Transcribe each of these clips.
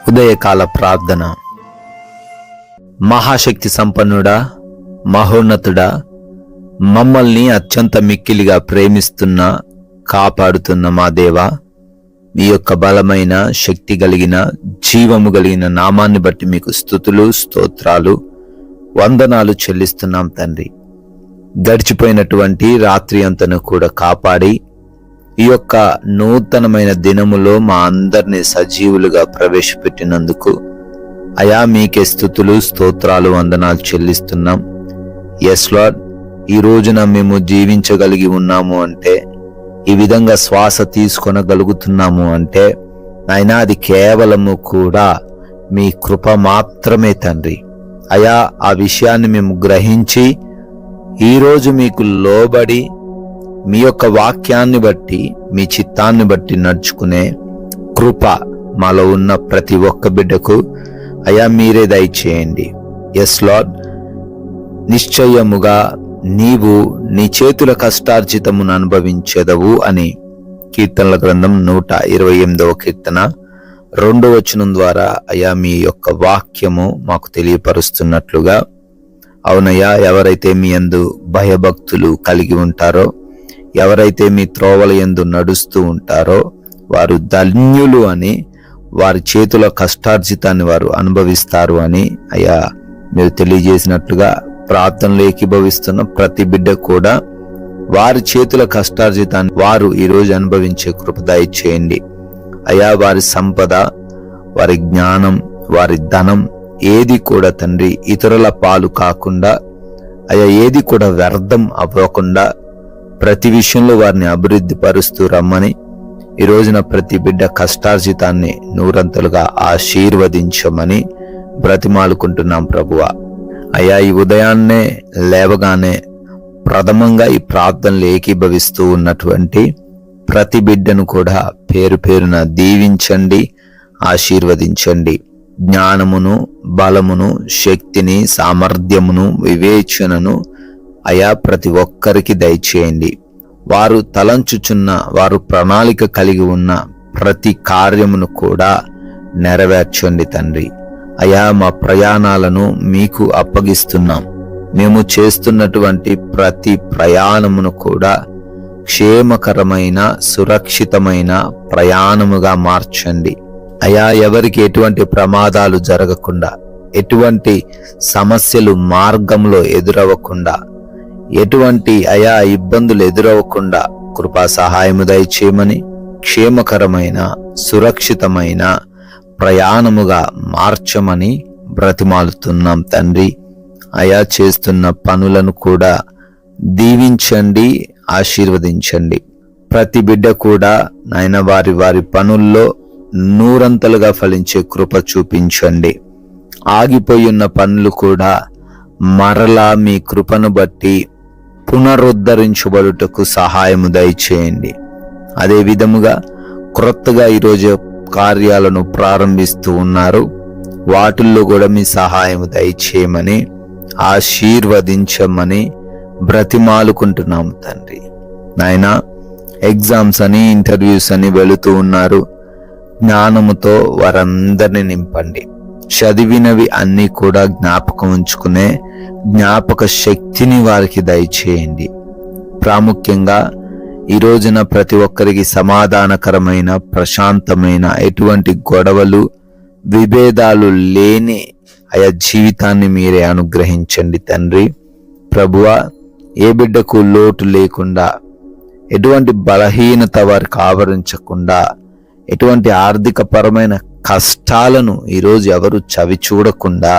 ఉదయకాల ప్రార్థన. మహాశక్తి సంపన్నుడా, మహోన్నతుడా, మమ్మల్ని అత్యంత మిక్కిలిగా ప్రేమిస్తున్న, కాపాడుతున్న మా దేవా, మీ యొక్క బలమైన, శక్తి కలిగిన, జీవము కలిగిన నామాన్ని బట్టి మీకు స్తుతులు, స్తోత్రాలు, వందనాలు చెల్లిస్తున్నాం తండ్రి. గడిచిపోయినటువంటి రాత్రి అంతను కూడా కాపాడి ఈ యొక్క నూతనమైన దినములో మా అందరినీ సజీవులుగా ప్రవేశపెట్టినందుకు అయా మీకే స్తుతులు, స్తోత్రాలు, వందనాలు చెల్లిస్తున్నాం. ఎస్ లార్డ్, ఈ రోజున మేము జీవించగలిగి ఉన్నాము అంటే, ఈ విధంగా శ్వాస తీసుకొనగలుగుతున్నాము అంటే నాయనా అది కేవలము కూడా మీ కృప మాత్రమే తండ్రి. అయా ఆ విషయాన్ని మేము గ్రహించి ఈరోజు మీకు లోబడి మీ యొక్క వాక్యాన్ని బట్టి, మీ చిత్తాన్ని బట్టి నడుచుకునే కృప మాలో ఉన్న ప్రతి ఒక్క బిడ్డకు అయా మీరే దయచేయండి. ఎస్ లార్డ్, నిశ్చయముగా నీవు నీ చేతుల కష్టార్జితమును అనుభవించెదవు అని కీర్తనల గ్రంథం 128వ కీర్తన 2వ వచనం ద్వారా అయా మీ యొక్క వాక్యము మాకు తెలియపరుస్తున్నట్లుగా, అవునయ్యా, ఎవరైతే మీ యందు భయభక్తులు కలిగి ఉంటారో, ఎవరైతే మీ త్రోవల యందు నడుస్తూ ఉంటారో వారు ధన్యులు అని, వారి చేతుల కష్టార్జితాన్ని వారు అనుభవిస్తారు అని అయ్యా మీరు తెలియజేసినట్లుగా ప్రార్థనలు ఏకీభవిస్తున్న ప్రతి బిడ్డ కూడా వారి చేతుల కష్టార్జితాన్ని వారు ఈరోజు అనుభవించే కృప దయచేయండి. అయ్యా వారి సంపద, వారి జ్ఞానం, వారి ధనం ఏది కూడా తండ్రి ఇతరుల పాలు కాకుండా, అయ్యా ఏది కూడా వ్యర్థం అవ్వకుండా ప్రతి విషయంలో వారిని అభివృద్ధి పరుస్తూ రమ్మని ఈ రోజున ప్రతి బిడ్డ కష్టార్జితాన్ని నూరంతలుగా ఆశీర్వదించమని బ్రతిమాలుకుంటున్నాం ప్రభువా. అయ్యా ఈ ఉదయాన్నే లేవగానే ప్రథమంగా ఈ ప్రార్థనలు ఏకీభవిస్తూ ఉన్నటువంటి ప్రతి బిడ్డను కూడా పేరు పేరున దీవించండి, ఆశీర్వదించండి. జ్ఞానమును, బలమును, శక్తిని, సామర్థ్యమును, వివేచనను అయా ప్రతి ఒక్కరికి దయచేయండి. వారు తలంచుచున్న, వారు ప్రణాళిక కలిగి ఉన్న ప్రతి కార్యమును కూడా నెరవేర్చండి తండ్రి. అయా మా ప్రయాణాలను మీకు అప్పగిస్తున్నాం. మేము చేస్తున్నటువంటి ప్రతి ప్రయాణమును కూడా క్షేమకరమైన, సురక్షితమైన ప్రయాణముగా మార్చండి. అయా ఎవరికి ఎటువంటి ప్రమాదాలు జరగకుండా, ఎటువంటి సమస్యలు మార్గంలో ఎదురవ్వకుండా, ఎటువంటి అయా ఇబ్బందులు ఎదురవ్వకుండా కృపా సహాయము దయచేయమని, క్షేమకరమైన, సురక్షితమైన ప్రయాణముగా మార్చమని బ్రతిమాలుతున్నాం తండ్రి. అయా చేస్తున్న పనులను కూడా దీవించండి, ఆశీర్వదించండి. ప్రతి బిడ్డ కూడా నాయన వారి వారి పనుల్లో నూరంతలుగా ఫలించే కృప చూపించండి. ఆగిపోయి ఉన్న పనులు కూడా మరలా మీ కృపను బట్టి పునరుద్ధరించబడుటకు సహాయము దయచేయండి. అదే విధముగా క్రొత్తగా ఈరోజు కార్యాలను ప్రారంభిస్తూ ఉన్నారు, వాటిల్లో కూడా మీ సహాయము దయచేయమని, ఆశీర్వదించమని బ్రతిమాలుకుంటున్నాము తండ్రి. నాయనా ఎగ్జామ్స్ అని, ఇంటర్వ్యూస్ అని వెళుతూ ఉన్నారు, జ్ఞానముతో వారందరినీ నింపండి. చదివినవి అన్నీ కూడా జ్ఞాపకం ఉంచుకునే జ్ఞాపక శక్తిని వారికి దయచేయండి. ప్రాముఖ్యంగా ఈ రోజున ప్రతి ఒక్కరికి సమాధానకరమైన, ప్రశాంతమైన, ఎటువంటి గొడవలు, విభేదాలు లేని ఆయా జీవితాన్ని మీరే అనుగ్రహించండి తండ్రి. ప్రభువా, ఏ బిడ్డకు లోటు లేకుండా, ఎటువంటి బలహీనత వారికి ఆవరించకుండా, ఎటువంటి ఆర్థిక పరమైన కష్టాలను ఈరోజు ఎవరు చవి చూడకుండా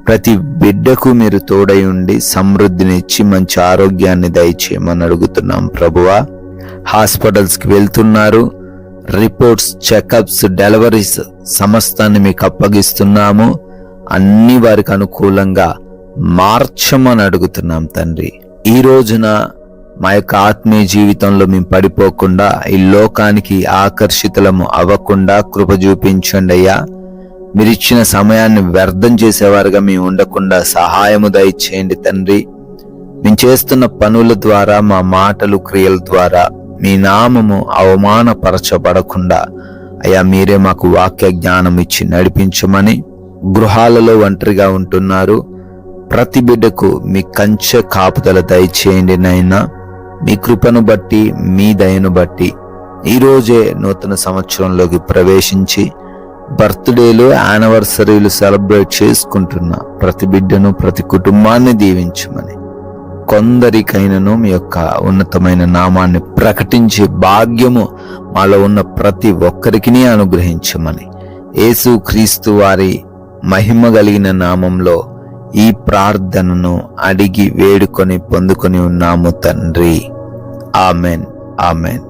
ప్రతి బిడ్డకు మీరు తోడై ఉండి సమృద్ధినిచ్చి మంచి ఆరోగ్యాన్ని దయచేయమని అడుగుతున్నాం ప్రభువా. హాస్పిటల్స్కి వెళ్తున్నారు, రిపోర్ట్స్, చెకప్స్, డెలివరీస్ సమస్తాన్ని మీకు అప్పగిస్తున్నాము. అన్ని వారికి అనుకూలంగా మార్చమని అడుగుతున్నాం తండ్రి. ఈ రోజున మా యొక్క ఆత్మీయ జీవితంలో మేము పడిపోకుండా, ఈ లోకానికి ఆకర్షితులము అవ్వకుండా కృప చూపించండి అయ్యా. మీరిచ్చిన సమయాన్ని వ్యర్థం చేసేవారుగా మేము ఉండకుండా సహాయము దయచేయండి తండ్రి. మేము చేస్తున్న పనుల ద్వారా, మా మాటలు, క్రియల ద్వారా మీ నామము అవమానపరచబడకుండా అయ్యా మీరే మాకు వాక్య జ్ఞానం ఇచ్చి నడిపించమని, గృహాలలో ఒంటరిగా ఉంటున్నారు ప్రతి బిడ్డకు మీ కంచె కాపుదల దయచేయండి నైనా. మీ కృపను బట్టి, మీ దయను బట్టి ఈరోజే నూతన సంవత్సరంలోకి ప్రవేశించి బర్త్డేలు, యానివర్సరీలు సెలబ్రేట్ చేసుకుంటున్న ప్రతి బిడ్డను, ప్రతి కుటుంబాన్ని దీవించమని, కొందరికైనను మీ యొక్క ఉన్నతమైన నామాన్ని ప్రకటించే భాగ్యము మాలో ఉన్న ప్రతి ఒక్కరికి అనుగ్రహించమని యేసు క్రీస్తు వారి మహిమ కలిగిన నామంలో ఈ ప్రార్థనను అడిగి వేడుకొని పొందుకొని ఉన్నాము తండ్రి. Amen, amen.